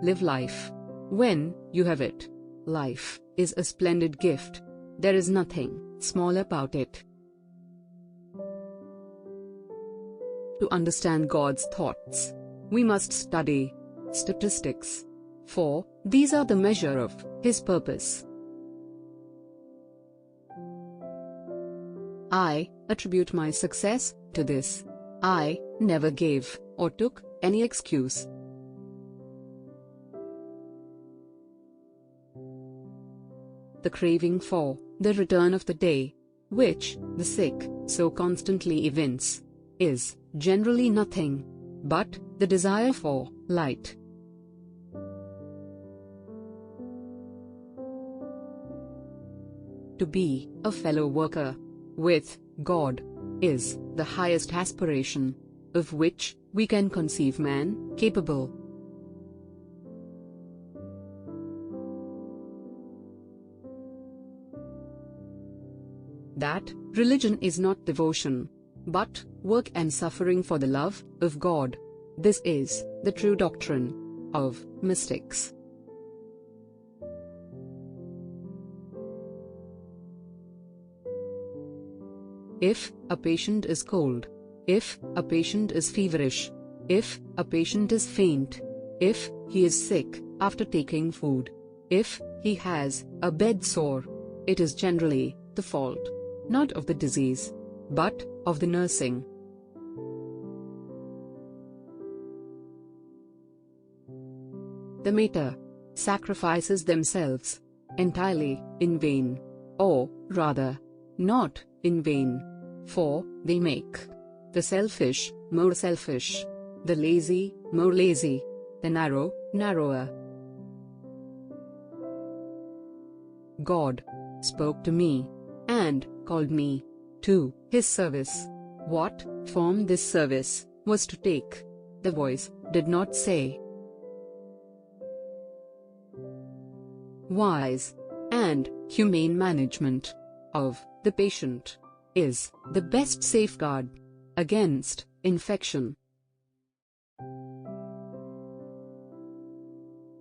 live life. When you have it, life is a splendid gift. There is nothing small about it. To understand God's thoughts, we must study statistics, for these are the measure of His purpose. I attribute my success to this. I never gave or took any excuse. The craving for the return of the day, which the sick so constantly evince, is generally nothing but the desire for light. To be a fellow worker with God is the highest aspiration of which we can conceive man capable. That religion is not devotion, but work and suffering for the love of God. This is the true doctrine of mystics. If a patient is cold, if a patient is feverish, if a patient is faint, if he is sick after taking food, if he has a bed sore, it is generally the fault, not of the disease, but of the nursing. The mater sacrifices themselves entirely in vain, or rather, not in vain, for they make the selfish more selfish, the lazy more lazy, the narrow narrower. God spoke to me and called me to His service. What form this service was to take, the voice did not say. Wise and humane management of the patient is the best safeguard against infection.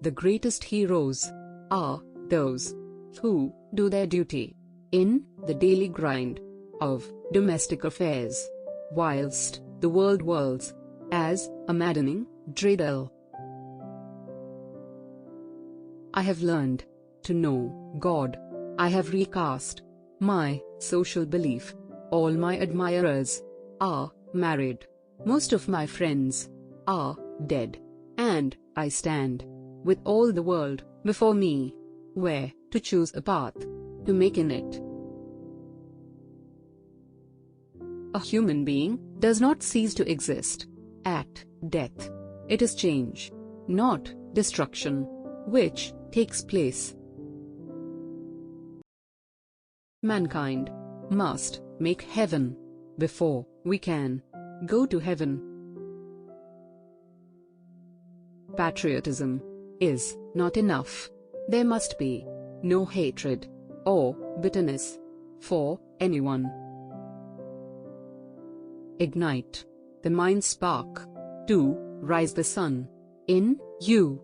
The greatest heroes are those who do their duty in the daily grind of domestic affairs, whilst the world whirls as a maddening dreidel. I have learned to know God. I have recast my social belief. All my admirers are married. Most of my friends are dead. And I stand with all the world before me, where to choose a path to make in it. A human being does not cease to exist at death. It is change, not destruction, which takes place. Mankind must make heaven before we can go to heaven. Patriotism is not enough. There must be no hatred or bitterness for anyone. Ignite the mind spark to rise the sun in you.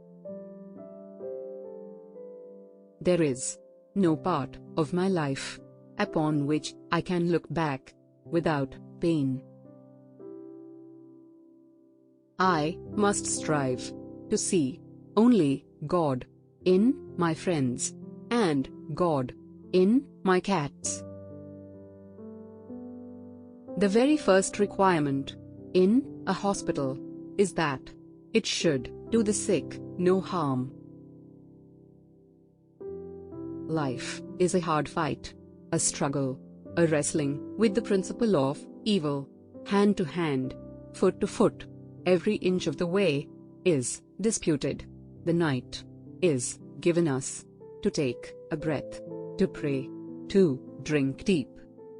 There is no part of my life upon which I can look back without pain. I must strive to see only God in my friends and God in my cats. The very first requirement in a hospital is that it should do the sick no harm. Life is a hard fight, a struggle, a wrestling with the principle of evil, hand to hand, foot to foot. Every inch of the way is disputed. The night is given us to take a breath, to pray, to drink deep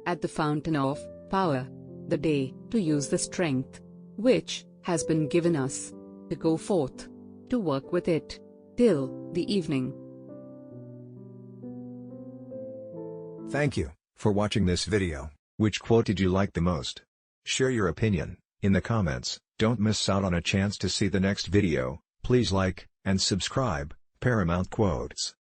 at the fountain of power, the day to use the strength which has been given us to go forth, to work with it till the evening. Thank you for watching this video. Which quote did you like the most? Share your opinion in the comments. Don't miss out on a chance to see the next video. Please like, And subscribe, Paramount Quotes.